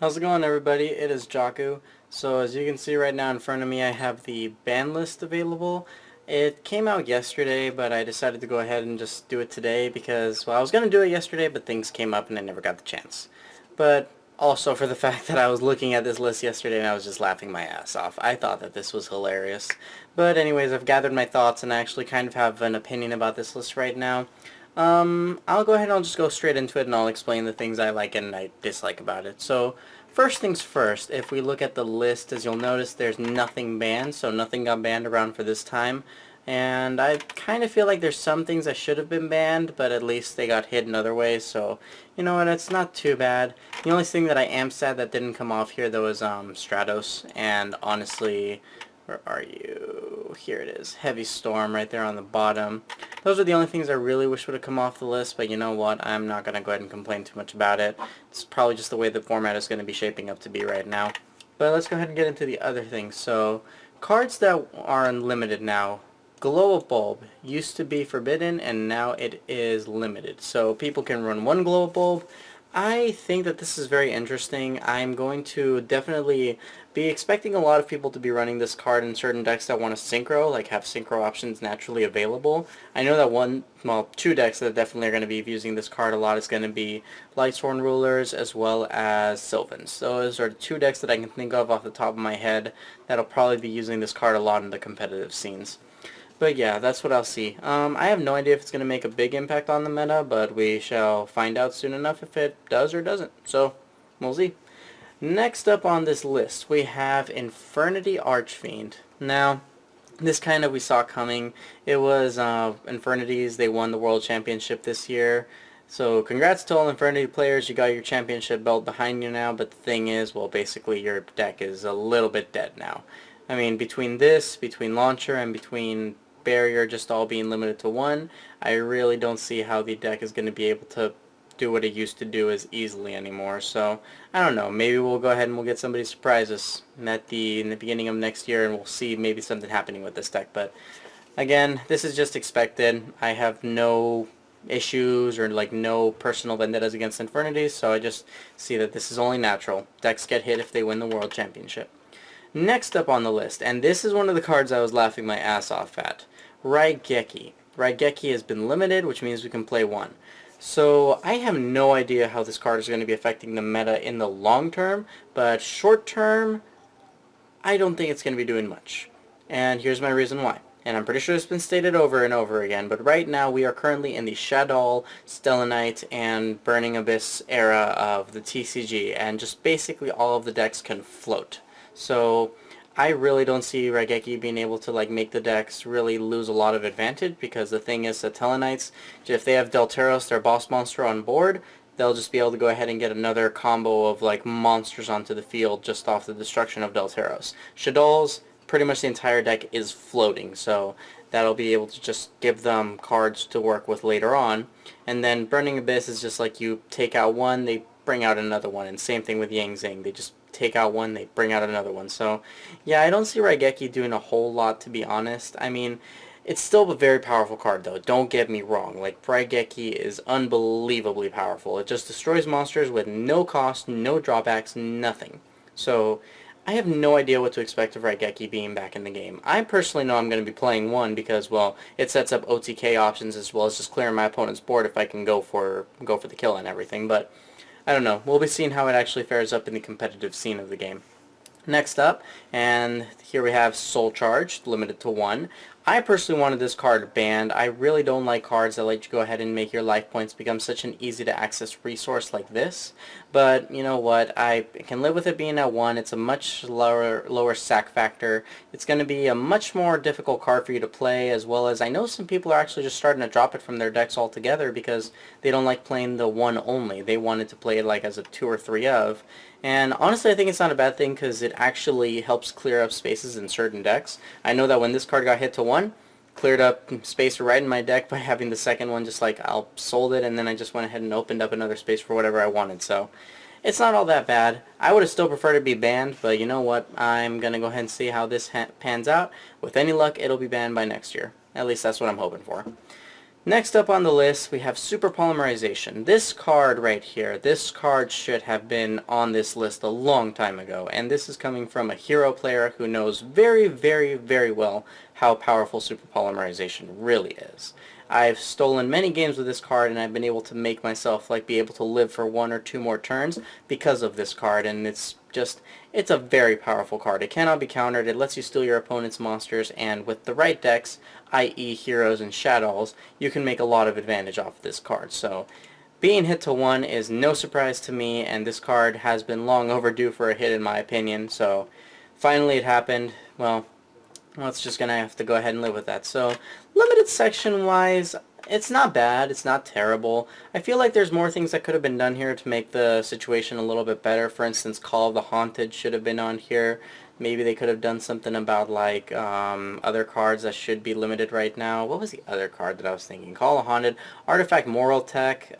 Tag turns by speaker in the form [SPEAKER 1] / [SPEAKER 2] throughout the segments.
[SPEAKER 1] How's it going, everybody? It is Jaku. So as you can see right now in front of me, I have the ban list available. It came out yesterday, but I decided to go ahead and just do it today because, well, I was going to do it yesterday, but things came up and I never got the chance. But also for the fact that I was looking at this list yesterday and I was just laughing my ass off. I thought that this was hilarious. But anyways, I've gathered my thoughts and I actually kind of have an opinion about this list right now. I'll go ahead and I'll just go straight into it and I'll explain the things I like and I dislike about it. So, first things first, if we look at the list, as you'll notice, there's nothing banned, so nothing got banned around for this time. And I kind of feel like there's some things that should have been banned, but at least they got hidden other ways, so, you know what, it's not too bad. The only thing that I am sad that didn't come off here, though, is Stratos, and honestly, where are you? Here it is. Heavy Storm right there on the bottom. Those are the only things I really wish would have come off the list, but you know what? I'm not going to go ahead and complain too much about it. It's probably just the way the format is going to be shaping up to be right now. But let's go ahead and get into the other things. So, cards that are unlimited now. Glow Up Bulb used to be forbidden, and now it is limited. So people can run one Glow Up Bulb. I think that this is very interesting. I'm going to definitely be expecting a lot of people to be running this card in certain decks that want to synchro, like have synchro options naturally available. I know that two decks that definitely are going to be using this card a lot is going to be Lightsworn Rulers as well as Sylvans. Those are two decks that I can think of off the top of my head that'll probably be using this card a lot in the competitive scenes. But yeah, that's what I'll see. I have no idea if it's going to make a big impact on the meta, but we shall find out soon enough if it does or doesn't. So, we'll see. Next up on this list, we have Infernity Archfiend. Now, this kind of we saw coming. It was Infernities. They won the World Championship this year. So congrats to all Infernity players. You got your championship belt behind you now, but the thing is, well, basically your deck is a little bit dead now. I mean, between Launcher, and between Barrier just all being limited to one, I really don't see how the deck is going to be able to do what it used to do as easily anymore. So, I don't know, maybe we'll go ahead and we'll get somebody to surprise us in the beginning of next year and we'll see maybe something happening with this deck. But, again, this is just expected. I have no issues or no personal vendettas against Infernities, so I just see that this is only natural. Decks get hit if they win the World Championship. Next up on the list, and this is one of the cards I was laughing my ass off at, Raigeki. Raigeki has been limited, which means we can play one. So I have no idea how this card is going to be affecting the meta in the long term, but short term, I don't think it's going to be doing much. And here's my reason why. And I'm pretty sure it's been stated over and over again, but right now we are currently in the Shadow, Stellanite, and Burning Abyss era of the TCG, and just basically all of the decks can float. So I really don't see Raigeki being able to make the decks really lose a lot of advantage, because the thing is that Telenites, if they have Delteros, their boss monster, on board, they'll just be able to go ahead and get another combo of monsters onto the field just off the destruction of Delteros. Shaddolls, pretty much the entire deck is floating, so that'll be able to just give them cards to work with later on. And then Burning Abyss is just like you take out one, they bring out another one, and same thing with Yang Zing. They just take out one, they bring out another one. So, yeah, I don't see Raigeki doing a whole lot, to be honest. I mean, it's still a very powerful card, though. Don't get me wrong. Raigeki is unbelievably powerful. It just destroys monsters with no cost, no drawbacks, nothing. So, I have no idea what to expect of Raigeki being back in the game. I personally know I'm going to be playing one because, well, it sets up OTK options as well as just clearing my opponent's board if I can go for the kill and everything, but I don't know. We'll be seeing how it actually fares up in the competitive scene of the game. Next up, and here we have Soul Charge, limited to one. I personally wanted this card banned. I really don't like cards that let you go ahead and make your life points become such an easy to access resource like this. But you know what, I can live with it being at one. It's a much lower sack factor. It's going to be a much more difficult card for you to play, as well as I know some people are actually just starting to drop it from their decks altogether because they don't like playing the one only. They wanted to play it as a 2 or 3 of. And honestly, I think it's not a bad thing because it actually helps clear up spaces in certain decks. I know that when this card got hit to 1, cleared up space right in my deck by having the second one just I'll sold it, and then I just went ahead and opened up another space for whatever I wanted. So it's not all that bad. I would have still preferred it to be banned, but you know what? I'm going to go ahead and see how this pans out. With any luck, it'll be banned by next year. At least that's what I'm hoping for. Next up on the list, we have Super Polymerization. This card right here, this card should have been on this list a long time ago, and this is coming from a hero player who knows very, very, very well how powerful Super Polymerization really is. I've stolen many games with this card, and I've been able to make myself be able to live for 1 or 2 more turns because of this card, and it's a very powerful card. It cannot be countered. It lets you steal your opponent's monsters, and with the right decks, i.e. heroes and shadows, you can make a lot of advantage off of this card. So being hit to 1 is no surprise to me, and this card has been long overdue for a hit in my opinion. So finally it happened. Well, it's just gonna have to go ahead and live with that. So limited section wise, it's not bad, it's not terrible. I feel like there's more things that could have been done here to make the situation a little bit better. For instance, Call of the Haunted should have been on here. Maybe they could have done something about other cards that should be limited right now. What was the other card that I was thinking? Call of the Haunted, Artifact Moral Tech,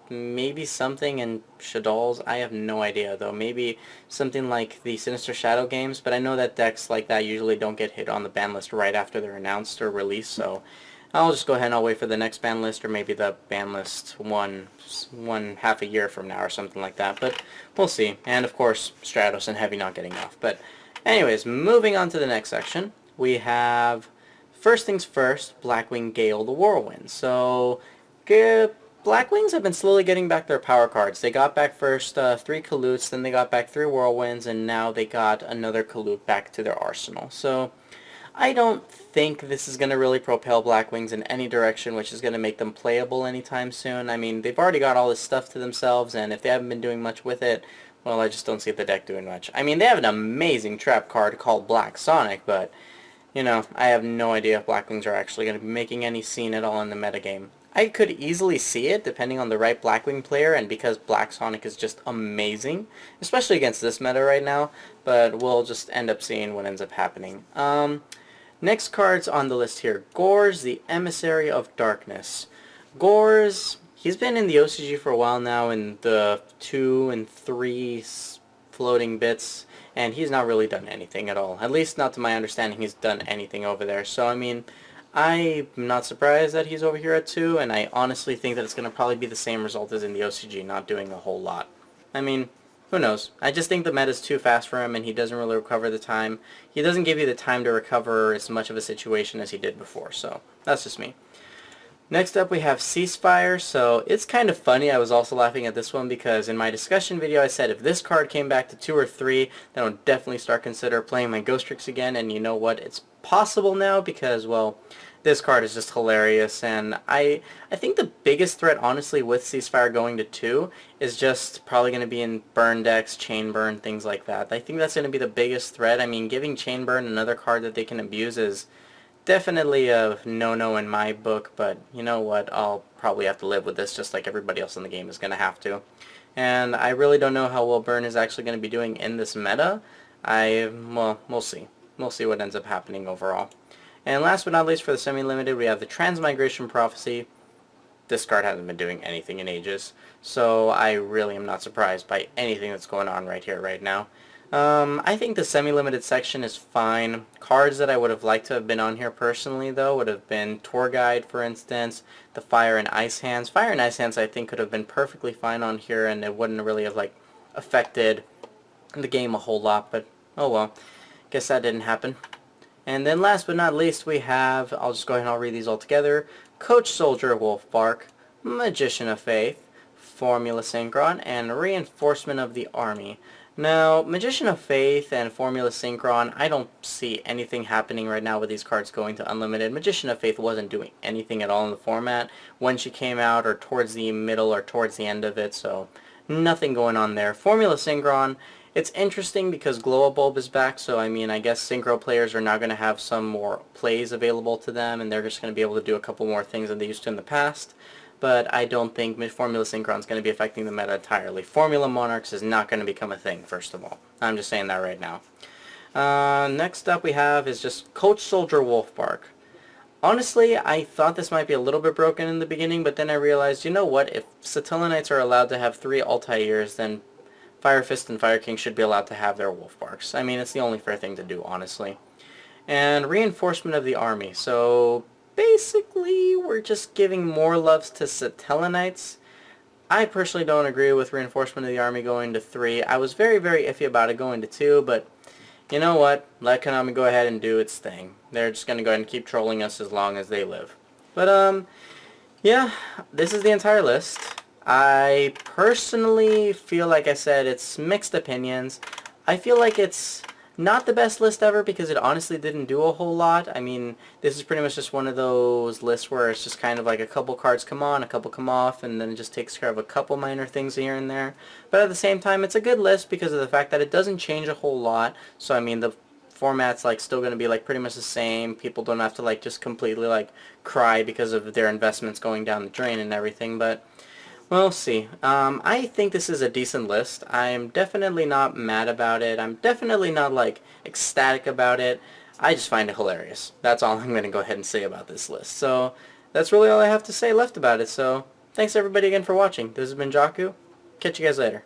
[SPEAKER 1] maybe something in Shadol's. I have no idea though. Maybe something like the Sinister Shadow games, but I know that decks like that usually don't get hit on the ban list right after they're announced or released, so I'll just go ahead and I'll wait for the next ban list, or maybe the ban list one half a year from now or something like that, but we'll see. And of course, Stratos and Heavy not getting off. But anyways, moving on to the next section, we have, first things first, Blackwing, Gale, the Whirlwind. So, Blackwings have been slowly getting back their power cards. They got back first 3 Kalutes, then they got back 3 Whirlwinds, and now they got another Kalute back to their arsenal. So I don't think this is going to really propel Blackwings in any direction, which is going to make them playable anytime soon. I mean, they've already got all this stuff to themselves, and if they haven't been doing much with it, well, I just don't see the deck doing much. I mean, they have an amazing trap card called Black Sonic, but, you know, I have no idea if Blackwings are actually going to be making any scene at all in the metagame. I could easily see it, depending on the right Blackwing player, and because Black Sonic is just amazing, especially against this meta right now, but we'll just end up seeing what ends up happening. Next cards on the list here, Gorz, the Emissary of Darkness. Gorz, he's been in the OCG for a while now in the 2 and 3 floating bits, and he's not really done anything at all. At least not to my understanding he's done anything over there. So, I mean, I'm not surprised that he's over here at 2, and I honestly think that it's going to probably be the same result as in the OCG, not doing a whole lot. I mean, who knows? I just think the meta's too fast for him, and he doesn't really recover the time. He doesn't give you the time to recover as much of a situation as he did before, so that's just me. Next up we have Ceasefire. So it's kind of funny, I was also laughing at this one because in my discussion video I said if this card came back to 2 or 3, then I would definitely start consider playing my Ghost Tricks again, and you know what? It's possible now because, well, this card is just hilarious, and I think the biggest threat, honestly, with Ceasefire going to 2 is just probably going to be in burn decks, chain burn, things like that. I think that's going to be the biggest threat. I mean, giving chain burn another card that they can abuse is definitely a no-no in my book, but you know what? I'll probably have to live with this just like everybody else in the game is going to have to. And I really don't know how well burn is actually going to be doing in this meta. Well, we'll see. We'll see what ends up happening overall. And last but not least, for the semi-limited, we have the Transmigration Prophecy. This card hasn't been doing anything in ages, so I really am not surprised by anything that's going on right here, right now. I think the semi-limited section is fine. Cards that I would have liked to have been on here personally, though, would have been Tour Guide, for instance, the Fire and Ice Hands. Fire and Ice Hands, I think, could have been perfectly fine on here, and it wouldn't really have, affected the game a whole lot, but oh well. Guess that didn't happen. And then last but not least, we have, I'll just go ahead and I'll read these all together, Coach Soldier Wolfbark, Magician of Faith, Formula Synchron, and Reinforcement of the Army. Now, Magician of Faith and Formula Synchron, I don't see anything happening right now with these cards going to Unlimited. Magician of Faith wasn't doing anything at all in the format when she came out, or towards the middle or towards the end of it, so nothing going on there. Formula Synchron, it's interesting because Glow-A-Bulb is back, so I mean, I guess Synchro players are now going to have some more plays available to them, and they're just going to be able to do a couple more things than they used to in the past. But I don't think Formula Synchron is going to be affecting the meta entirely. Formula Monarchs is not going to become a thing, first of all. I'm just saying that right now. Next up we have is just Coach Soldier Wolfbark. Honestly, I thought this might be a little bit broken in the beginning, but then I realized, you know what, if Satilla Knights are allowed to have 3 Altaïrs, then Fire Fist and Fire King should be allowed to have their Wolfbarks. I mean, it's the only fair thing to do, honestly. And Reinforcement of the Army. So, basically we're just giving more loves to Satellanites. I personally don't agree with reinforcement of the army going to 3. I was very, very iffy about it going to 2, but you know what? Let Konami go ahead and do its thing. They're just going to go ahead and keep trolling us as long as they live. But, yeah, this is the entire list. I personally feel, like I said, it's mixed opinions. I feel like it's not the best list ever because it honestly didn't do a whole lot. I mean, this is pretty much just one of those lists where it's just kind of like a couple cards come on, a couple come off, and then it just takes care of a couple minor things here and there. But at the same time, it's a good list because of the fact that it doesn't change a whole lot. So, I mean, the format's like still going to be like pretty much the same. People don't have to like just completely like cry because of their investments going down the drain and everything, but we'll see. I think this is a decent list. I'm definitely not mad about it. I'm definitely not like ecstatic about it. I just find it hilarious. That's all I'm going to go ahead and say about this list. So that's really all I have to say left about it. So thanks everybody again for watching. This has been Jaku. Catch you guys later.